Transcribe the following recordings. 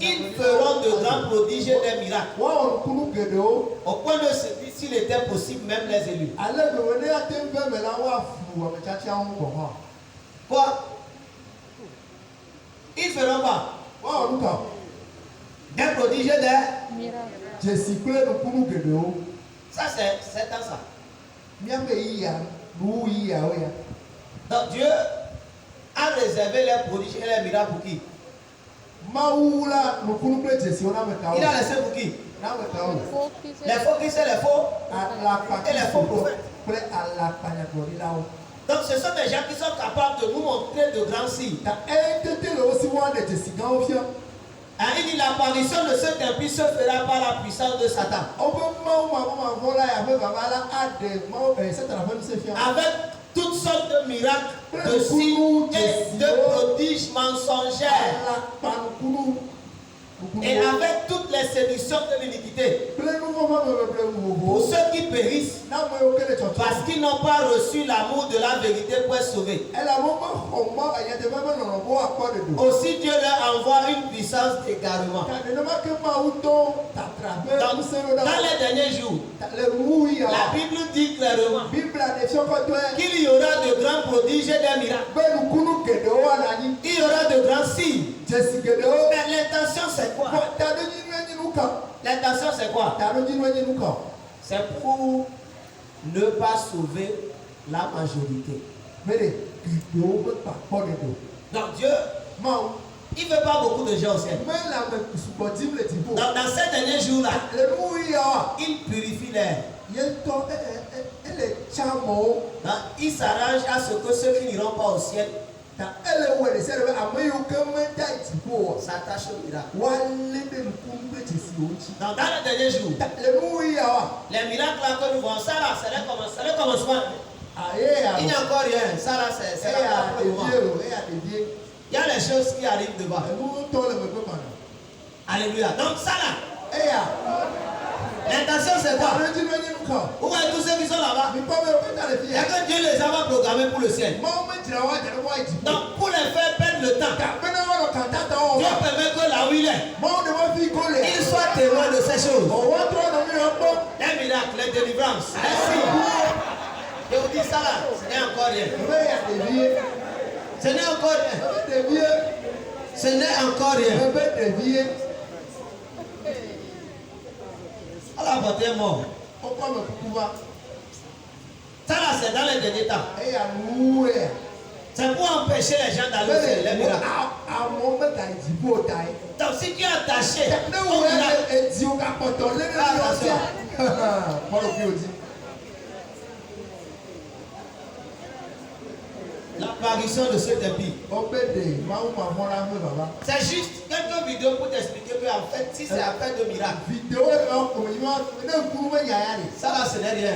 Ils feront de grands prodiges et des miracles. Au point de se dire s'il était possible, même les élus. Quoi? Ils feront pas des prodiges et des miracles. Ça c'est dans ça. Donc Dieu a réservé les prodiges et les miracles pour qui? Il a laissé pour qui? Les faux Christ et les faux et les faux prophètes. Donc ce sont des gens qui sont capables de nous montrer de grands signes. Il dit l'apparition de cet impie se fera par la puissance de Satan. Avec toutes sortes de miracles, de signes et de prodiges mensongers. Et avec toutes les séductions de l'iniquité. Pour ceux qui périssent, parce qu'ils n'ont pas reçu l'amour de la vérité pour être sauvés. Aussi Dieu leur envoie une puissance d'égarement. Dans les derniers jours, la Bible dit clairement qu'il y aura de grands prodiges et des miracles. Il y aura de grands signes. Mais l'intention c'est quoi? L'intention c'est quoi? C'est pour ne pas sauver la majorité. Donc Dieu, il ne veut pas beaucoup de gens au ciel. Dans ces derniers jours-là, il purifie l'air. Il s'arrange à ce que ceux qui n'iront pas au ciel s'attachent au miracle. Dans les derniers jours, les miracles là que nous voyons, ça là, c'est le commencement. Il n'y a encore rien. Ça là, c'est la commencement. Il y a les choses qui arrivent devant. Alléluia. Donc ça là, l'intention c'est quoi? Où voyez tous ceux qui sont là-bas? Il y a que Dieu les a programmés pour le ciel. Donc pour les faire perdre le temps, Dieu permet que là où il est, il soit témoin de ces choses. Les miracles, les délivrances, les signes. Je vous dis ça là, ce n'est encore rien. Ce n'est encore rien. Ce n'est encore rien. Allah va être mort. Ça là c'est dans les derniers temps. C'est pour empêcher les gens d'aller faire les miracles. Donc si tu es attaché l'apparition de cet impie. C'est juste quelques vidéos pour t'expliquer qu'en fait, si c'est affaire de miracle, ça là ce n'est rien.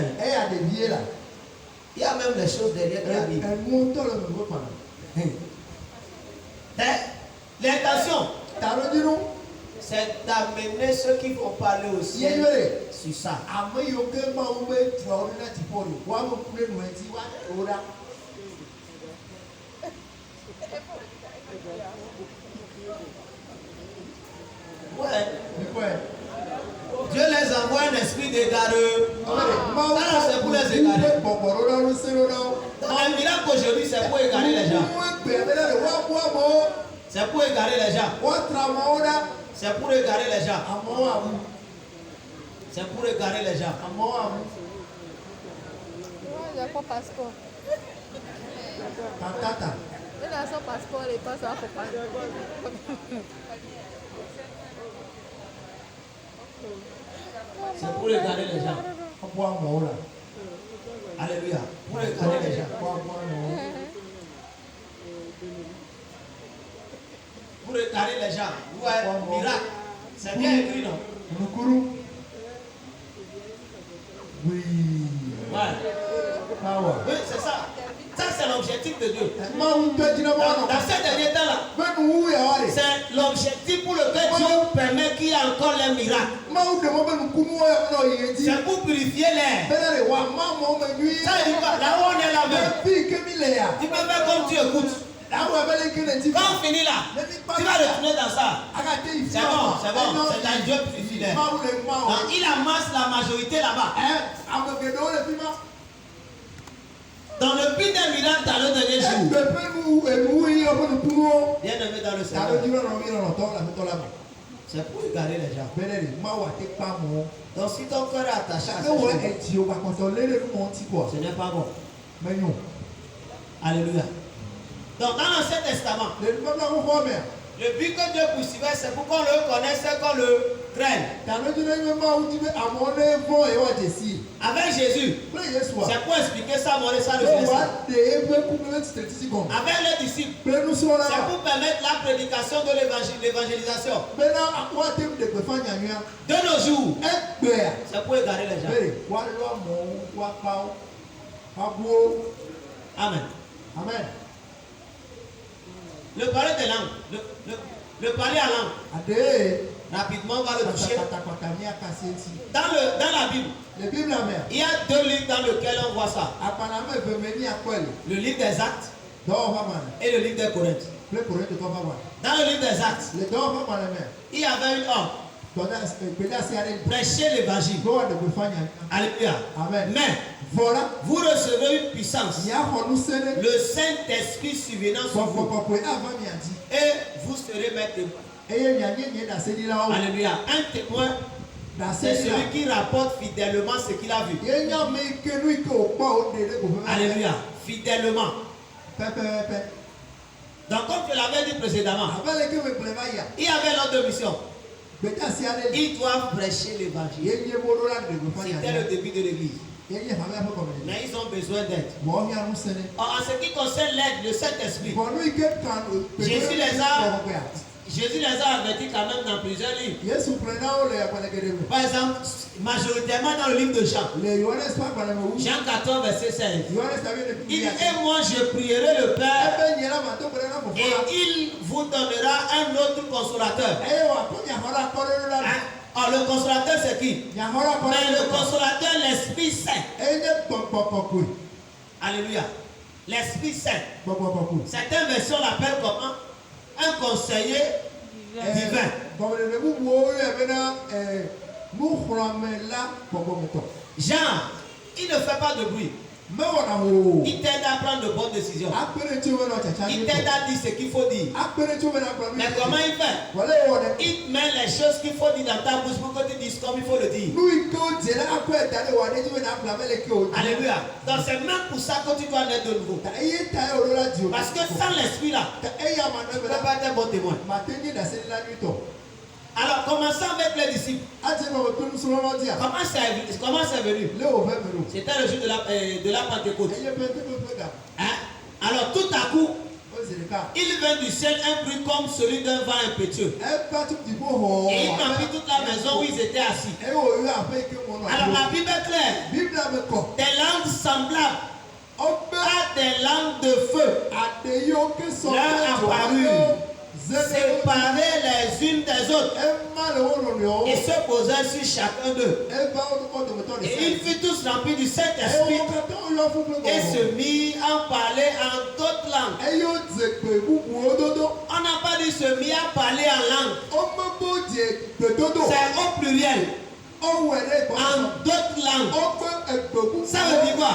Il y a même les choses derrière qui arrivent. L'intention, c'est d'amener ceux qui vont parler au ciel sur ça. Ouais. Dieu les envoie un esprit d'égareux. Ça c'est pour les égarer. Dans les miracles aujourd'hui, c'est pour égarer les gens. C'est pour égarer les gens. C'est pour égarer les gens. C'est pour égarer les gens. Il a pas passeport. Il a son passeport, il passe à c'est pour égarer les gens. Alléluia. Pour égarer les gens. Pour égarer les gens. Ouais, miracle. C'est bien écrit, non? Oui. Ouais. Oui, c'est ça. Ça, c'est l'objectif de Dieu. Dans ces derniers temps-là, c'est l'objectif pour lequel Dieu permet qu'il y ait encore les miracles. C'est pour purifier l'air. Ça veut dire quoi? Là où on est là-bas, tu peux faire comme tu écoutes. Quand on finit là, tu vas retourner dans ça. C'est bon, c'est un Dieu plus fidèle. Donc, il amasse la majorité là-bas. Dans le but d'un miracle dans le dernier jour. Bien aimé dans le Seigneur. C'est pour égarer les gens. Donc si ton cœur est attaché à ce ce n'est pas bon. Alléluia. Donc dans l'Ancien Testament, le but que Dieu poursuivait, c'est pour qu'on le connaisse et qu'on le craigne. Avec Jésus, c'est pour expliquer ça, mon ça le avec les disciples, c'est pour permettre la prédication de l'évangélisation. De nos jours, c'est pour égarer les gens. Amen. Amen. Le parler des langues, le parler à langue, rapidement on va le toucher. Dans la Bible, il y a deux livres dans lesquels on voit ça. Le livre des Actes et le livre des Corinthes. Dans le livre des Actes, il y avait une homme prêcher l'évangile. Alléluia. Amen. Mais voilà, vous recevez une puissance. Le Saint-Esprit survenant sur vous. Et vous serez mes témoins. Alléluia. Un témoin, c'est celui qui rapporte fidèlement ce qu'il a vu. Alléluia. Fidèlement. Donc, comme je l'avais dit précédemment, il y avait l'autre mission. Ils doivent prêcher l'évangile. C'était le début de l'église. Mais ils ont besoin d'aide. En ce qui concerne l'aide, le Saint-Esprit, Jésus les a avertis quand même dans plusieurs livres. Par exemple, majoritairement dans le livre de Jean. Jean 14, verset 16. Il dit, et moi je prierai le Père et il vous donnera un autre consolateur. Alors le consolateur c'est qui? Mais le consolateur, l'Esprit Saint. Alléluia. L'Esprit Saint. Certaines versions l'appellent comment? Un conseiller divin. Jean, il ne fait pas de bruit. Il t'aide à prendre de bonnes décisions. Il t'aide à dire ce qu'il faut dire. Mais comment il fait? Il met les choses qu'il faut dire dans ta bouche pour que tu dises comme il faut le dire. Alléluia. Donc c'est même pour ça que tu dois naître de nouveau. Parce que sans l'esprit là, tu ne peux pas être un bon témoin. Alors commençons avec les disciples. Comment c'est venu? C'était le jour de la Pentecôte. Hein? Alors tout à coup, il vint du ciel un bruit comme celui d'un vent impétueux. Et il remplit toute la maison où ils étaient assis. Alors la Bible est claire. Des langues semblables à des langues de feu leur apparurent, séparées les unes des autres, et se posèrent sur chacun d'eux. Et ils furent tous remplis du Saint-Esprit et se mirent à parler en d'autres langues. On n'a pas dit se mirent à parler en langue. C'est au pluriel. En d'autres langues. Ça veut dire quoi?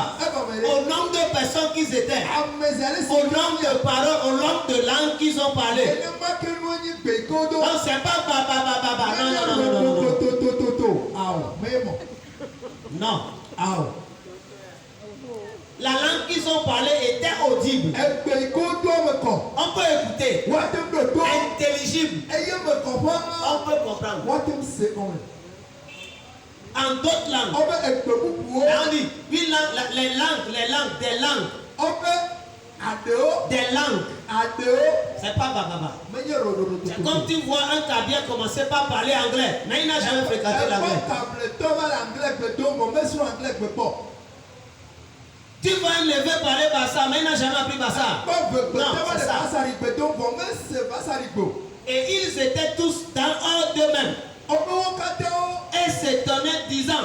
Au nombre de personnes qu'ils étaient, au nombre de paroles, au nombre de langues qu'ils ont parlé. Donc c'est pas baba. Non. La langue qu'ils ont parlé était audible. On peut écouter. Intelligible. On peut comprendre. En d'autres langues. On dit, oui, des langues. C'est pas baba. C'est comme tu vois un cabien commencer par parler anglais, mais il n'a jamais fréquenté l'anglais. Tu vois un levé parler Bassa, mais il n'a jamais appris Bassa. Non, c'est ça. Et ils étaient tous dans l'ordre d'eux-mêmes. Et s'étonnaient disant,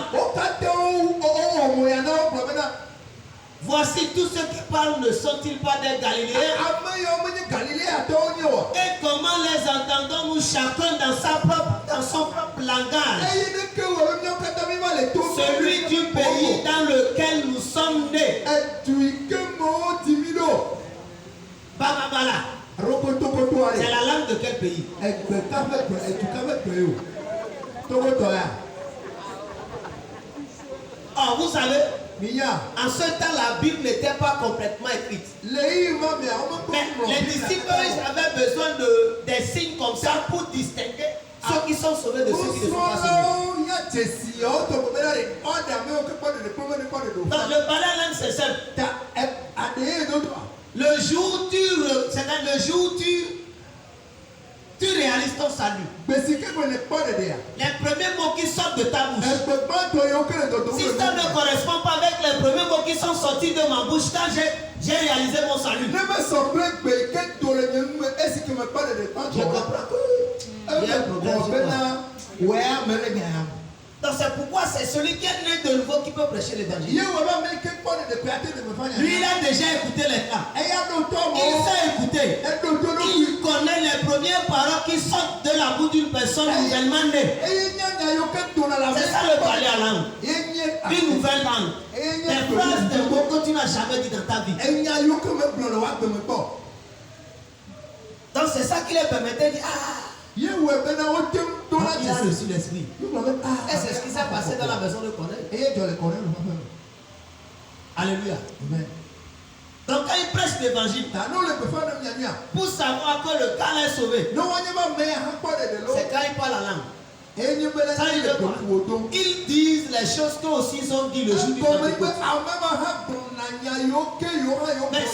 voici tous ceux qui parlent, ne sont-ils pas des Galiléens? Et comment les entendons-nous chacun dans son propre langage? Celui du pays dans lequel nous sommes nés. Bababala. C'est la langue de quel pays? Oh, vous savez, en ce temps, la Bible n'était pas complètement écrite. Mais les disciples avaient besoin des signes comme ça pour distinguer ceux qui sont sauvés de ceux qui ne sont pas sauvés. Donc, le parallèle, c'est simple. Le jour tu réalises ton salut. Les premiers mots qui sortent de ta bouche, si ça ne correspond pas avec les premiers mots qui sont sortis de ma bouche quand j'ai réalisé mon salut, je comprends que il y a un problème. Donc c'est pourquoi c'est celui qui est né de nouveau qui peut prêcher l'évangile. Lui, il a déjà écouté les cas. Il sait écouter. Il connaît les premières paroles qui sortent de la bouche d'une personne nouvellement née. C'est ça le parler en langue. Une nouvelle langue. Des phrases, des mots que tu n'as jamais dit dans ta vie. Donc c'est ça qui les permettait de dire, il a reçu l'esprit. Et c'est ce qui s'est passé dans la maison de Corneille. Alléluia. Donc quand il prêche l'évangile, pour savoir que le gars est sauvé, c'est quand il parle la langue. Ça, ils disent les choses qu'eux aussi ils ont dit le jour du Pentecôte. Mais